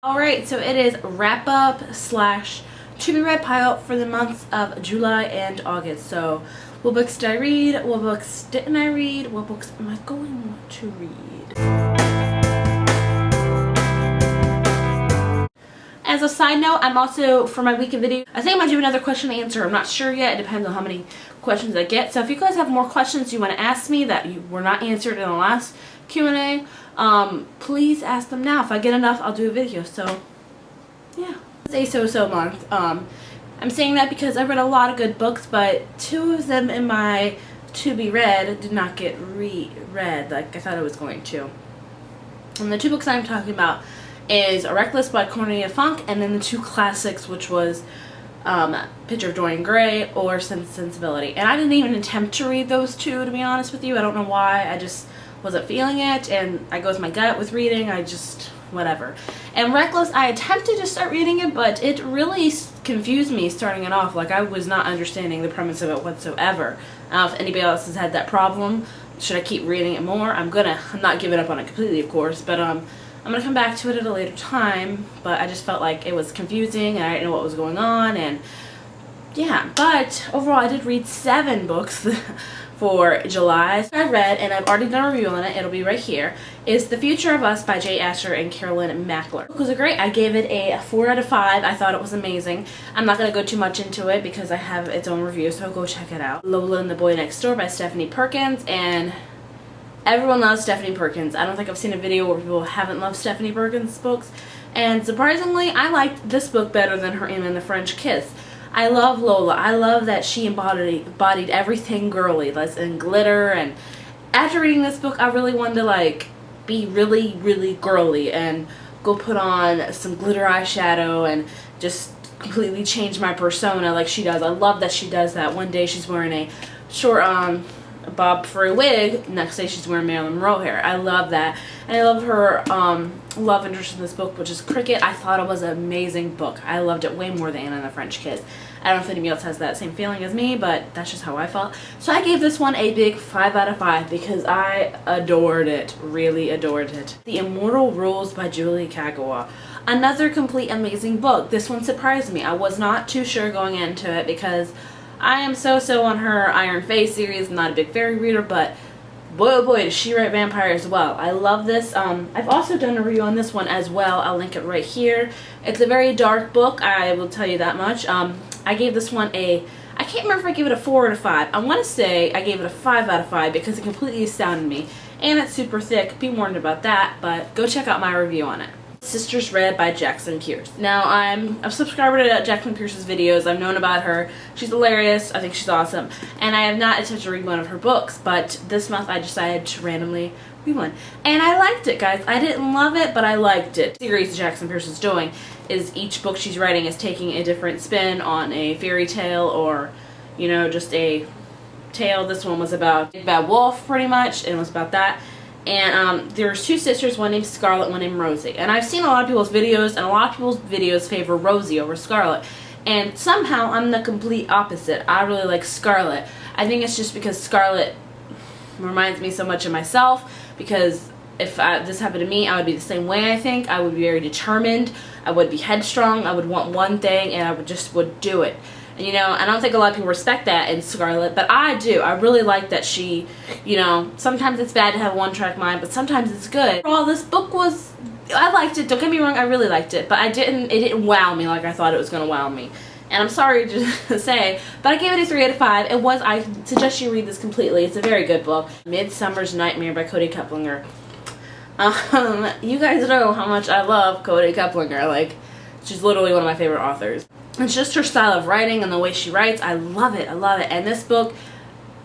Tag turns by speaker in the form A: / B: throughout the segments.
A: Alright, so it is wrap up slash to be read pile for the months of July and August. So what books did I read? What books didn't I read? What books am I going to read? As a side note, I'm also, for my weekend video, I think I might do another question and answer. I'm not sure yet. It depends on how many questions I get. So if you guys have more questions you want to ask me that you were not answered in the last Q&A, please ask them now. If I get enough, I'll do a video. So yeah, it's a so-so month. I'm saying that because I read a lot of good books, but 2 of them in my to be read did not get reread like I thought it was going to. And the 2 books I'm talking about is Reckless by Cornelia Funk, and then the 2 classics, which was Picture of Dorian Gray or Sensibility. And I didn't even attempt to read those 2, to be honest with you. I don't know why. I just wasn't feeling it, and I go with my gut with reading. I just, whatever. And Reckless, I attempted to start reading it, but it really confused me starting it off. Like, I was not understanding the premise of it whatsoever. I don't know if anybody else has had that problem. Should I keep reading it more? I'm not giving up on it completely, of course, but I'm gonna come back to it at a later time. But I just felt like it was confusing and I didn't know what was going on, and yeah. But overall, I did read 7 books for July. I read, and I've already done a review on it, it'll be right here, is The Future of Us by Jay Asher and Carolyn Mackler. The book was great. I gave it a 4 out of 5. I thought it was amazing. I'm not going to go too much into it because I have its own review, so go check it out. Lola and the Boy Next Door by Stephanie Perkins, and everyone loves Stephanie Perkins. I don't think I've seen a video where people haven't loved Stephanie Perkins books, and surprisingly, I liked this book better than her Anne and the French Kiss. I love Lola. I love that she embodied everything girly, and glitter, and after reading this book, I really wanted to like be really, really girly and go put on some glitter eyeshadow and just completely change my persona like she does. I love that she does that. One day she's wearing a short bob furry wig, next day she's wearing Marilyn Monroe hair. I love that. And I love her love interest in this book, which is cricket. I thought it was an amazing book. I loved it way more than Anne and the French Kiss. I don't know if anybody else has that same feeling as me, but that's just how I felt. So I gave this one a big 5 out of 5 because I adored it. Really adored it. The Immortal Rules by Julie Kagawa. Another complete amazing book. This one surprised me. I was not too sure going into it because I am so on her Iron Fae series. I'm not a big fairy reader, but boy oh boy does she write vampire as well. I love this. I've also done a review on this one as well. I'll link it right here. It's a very dark book, I will tell you that much. I gave this one I can't remember if I gave it a 4 out of 5. I want to say I gave it a 5 out of 5 because it completely astounded me. And it's super thick, be warned about that, but go check out my review on it. Sisters Read by Jackson Pierce. Now, I'm a subscriber to Jackson Pierce's videos. I've known about her. She's hilarious. I think she's awesome. And I have not attempted to read one of her books, but this month I decided to randomly read one. And I liked it, guys. I didn't love it, but I liked it. The series Jackson Pierce is doing is each book she's writing is taking a different spin on a fairy tale or, you know, just a tale. This one was about a bad wolf, pretty much, and it was about that. And there's 2 sisters, one named Scarlet, one named Rosie. And I've seen a lot of people's videos, and a lot of people's videos favor Rosie over Scarlet. And somehow I'm the complete opposite. I really like Scarlet. I think it's just because Scarlet reminds me so much of myself, because if this happened to me, I would be the same way, I think. I would be very determined. I would be headstrong. I would want one thing, and I would do it. You know, I don't think a lot of people respect that in Scarlet, but I do. I really like that she, you know, sometimes it's bad to have a one-track mind, but sometimes it's good. Overall, this book was, I liked it. Don't get me wrong, I really liked it, but it didn't wow me like I thought it was going to wow me. And I'm sorry to say, but I gave it a 3 out of 5. I suggest you read this completely. It's a very good book. Midsummer's Nightmare by Cody Keplinger. You guys know how much I love Cody Keplinger. Like, she's literally one of my favorite authors. It's just her style of writing and the way she writes. I love it. I love it. And this book,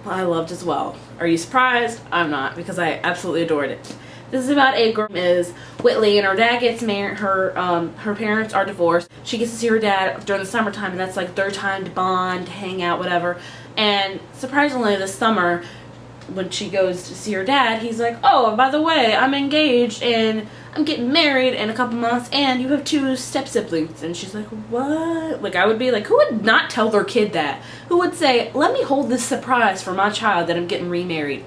A: I loved as well. Are you surprised? I'm not, because I absolutely adored it. This is about a girl is Whitley, and her dad gets married. Her parents are divorced. She gets to see her dad during the summertime, and that's like their time to bond, hang out, whatever. And surprisingly, this summer, when she goes to see her dad, he's like, "Oh, by the way, I'm engaged and I'm getting married in a couple months, and you have 2 step-siblings." And she's like, "What?" Like, I would be like, who would not tell their kid that? Who would say, "Let me hold this surprise for my child that I'm getting remarried"?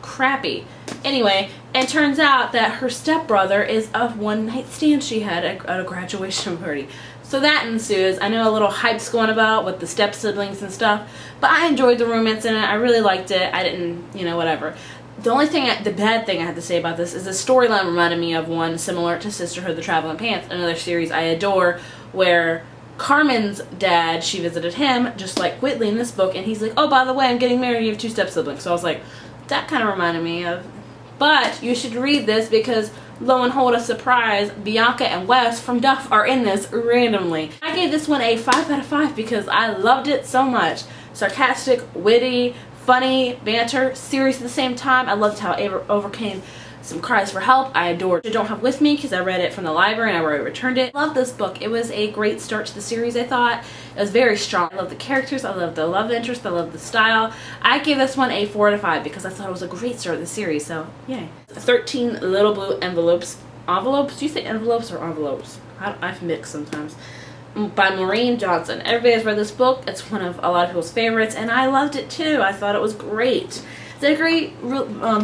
A: crappy. Anyway, it turns out that her stepbrother is a one-night stand she had at a graduation party. So that ensues. I know a little hype's going about with the step-siblings and stuff, but I enjoyed the romance in it. I really liked it. I didn't, you know, whatever. The bad thing I have to say about this is the storyline reminded me of one similar to Sisterhood of the Traveling Pants, another series I adore, where Carmen's dad, she visited him, just like Whitley in this book, and he's like, oh, by the way, I'm getting married, you have 2 step-siblings. So I was like, that kind of reminded me of. But you should read this because, lo and hold, a surprise, Bianca and Wes from Duff are in this randomly. I gave this one a 5 out of 5 because I loved it so much. Sarcastic, witty, funny, banter, serious at the same time. I loved how it overcame some cries for help. I adored Don't Have With Me because I read it from the library and I already returned it. I love this book. It was a great start to the series, I thought. It was very strong. I love the characters. I love the love interest. I love the style. I gave this one a 4 out of 5 because I thought it was a great start to the series, so yay. 13 Little Blue Envelopes. Envelopes? Do you say envelopes or envelopes? I've mixed sometimes. By Maureen Johnson. Everybody has read this book. It's one of a lot of people's favorites, and I loved it too. I thought it was great. It's a great,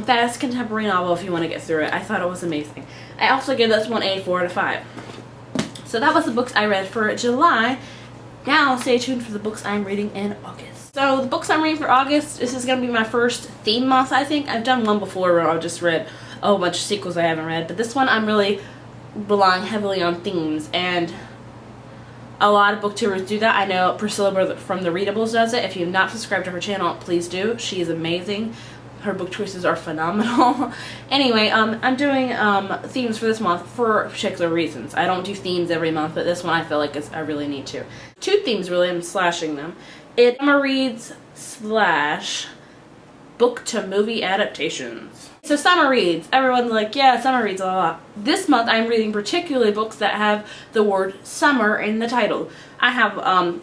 A: fast contemporary novel if you want to get through it. I thought it was amazing. I also gave this one a 4 out of 5. So that was the books I read for July. Now stay tuned for the books I'm reading in August. So the books I'm reading for August, this is going to be my first theme month, I think. I've done one before where I've just read a whole bunch of sequels I haven't read, but this one I'm really relying heavily on themes, and a lot of booktubers do that. I know Priscilla from the Readables does it. If you've not subscribed to her channel, please do. She is amazing. Her book choices are phenomenal. Anyway, I'm doing themes for this month for particular reasons. I don't do themes every month, but this one I feel like I really need to. 2 themes, really. I'm slashing them. It's summer reads / book to movie adaptations. So summer reads, everyone's like, yeah, summer reads a lot. This month I'm reading particularly books that have the word summer in the title. I have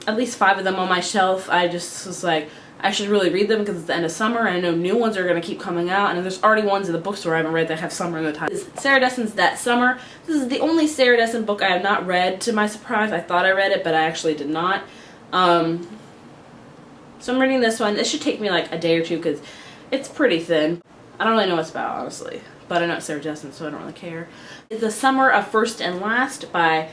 A: at least 5 of them on my shelf. I just was like, I should really read them because it's the end of summer and I know new ones are going to keep coming out, and there's already ones in the bookstore I haven't read that have summer in the title. This is Sarah Dessen's That Summer. This is the only Sarah Dessen book I have not read, to my surprise. I thought I read it, but I actually did not. So I'm reading this one. This should take me like a day or 2 because it's pretty thin. I don't really know what it's about, honestly, but I know it's Sarah Dessen, so I don't really care. It's The Summer of First and Last by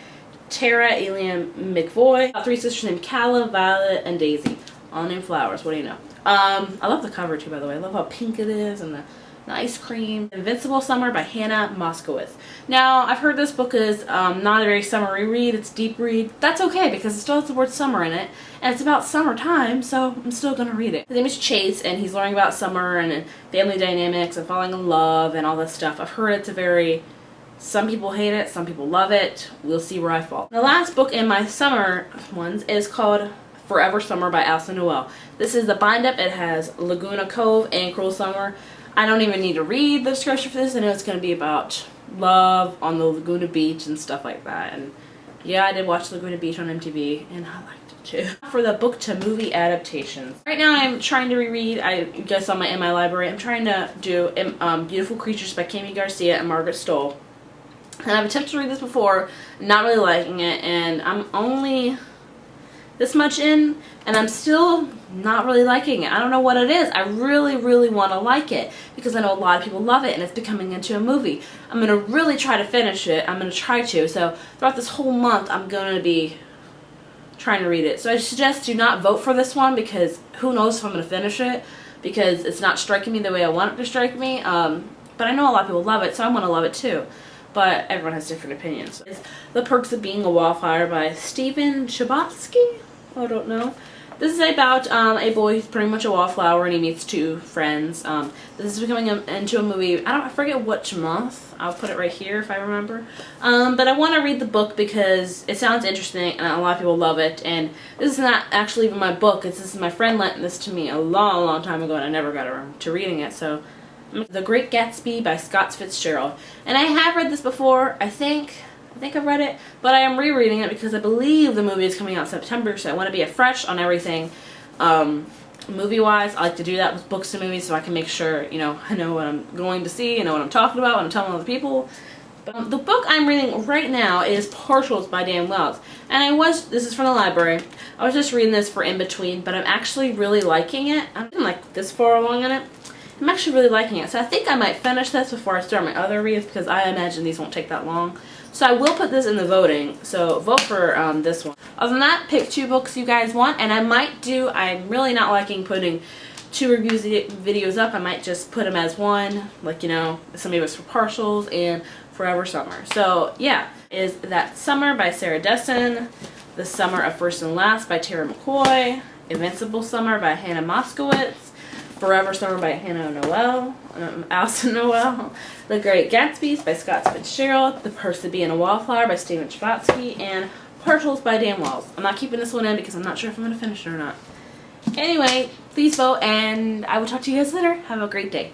A: Tara Elan McVoy. About 3 sisters named Calla, Violet, and Daisy. All named flowers. What do you know? I love the cover too, by the way. I love how pink it is and the ice cream. Invincible Summer by Hannah Moskowitz. Now, I've heard this book is not a very summery read. It's a deep read. That's okay because it still has the word summer in it. And it's about summertime, so I'm still going to read it. His name is Chase, and he's learning about summer and family dynamics and falling in love and all this stuff. I've heard it's a very... Some people hate it, some people love it. We'll see where I fall. The last book in my summer ones is called Forever Summer by Alyson Noel. This is the bind-up. It has Laguna Cove and Cruel Summer. I don't even need to read the description for this. I know it's going to be about love on the Laguna Beach and stuff like that. And yeah, I did watch Laguna Beach on MTV, and I liked it too. For the book to movie adaptations. Right now I'm trying to reread, I guess on in my library, I'm trying to do Beautiful Creatures by Kami Garcia and Margaret Stoll. And I've attempted to read this before, not really liking it, and I'm only this much in, and I'm still not really liking it. I don't know what it is. I really, really want to like it because I know a lot of people love it and it's becoming into a movie. I'm going to really try to finish it. I'm going to try to. So throughout this whole month, I'm going to be trying to read it. So I suggest do not vote for this one because who knows if I'm going to finish it because it's not striking me the way I want it to strike me. But I know a lot of people love it, so I want to love it too. But everyone has different opinions. It's The Perks of Being a Wallflower by Stephan Chbosky. I don't know. This is about a boy who's pretty much a wallflower and he meets 2 friends. This is becoming into a movie. I forget which month. I'll put it right here if I remember. But I want to read the book because it sounds interesting and a lot of people love it. And this is not actually even my book. This is my friend lent this to me a long, long time ago and I never got around to reading it. So, The Great Gatsby by Scott Fitzgerald. And I have read this before, I think I've read it, but I am rereading it because I believe the movie is coming out in September, so I want to be fresh on everything. Movie-wise, I like to do that with books and movies so I can make sure, you know, I know what I'm going to see, I know what I'm talking about when I'm telling other people. But, the book I'm reading right now is Partials by Dan Wells. And this is from the library, I was just reading this for in between, but I'm actually really liking it. I'm like this far along in it. I'm actually really liking it. So I think I might finish this before I start my other reads because I imagine these won't take that long. So I will put this in the voting. So vote for this one. Other than that, pick 2 books you guys want. And I might do, I'm really not liking putting 2 reviews videos up. I might just put them as one. Like, you know, some of us for partials and Forever Summer. So yeah, is That Summer by Sarah Dessen. The Summer of First and Last by Tara McVoy. Invincible Summer by Hannah Moskowitz. Forever Summer by Alyson Noel. The Great Gatsby by Scott Fitzgerald. The Perks of Being a Wallflower by Stephan Chbosky. And Partials by Dan Wells. I'm not keeping this one in because I'm not sure if I'm going to finish it or not. Anyway, please vote and I will talk to you guys later. Have a great day.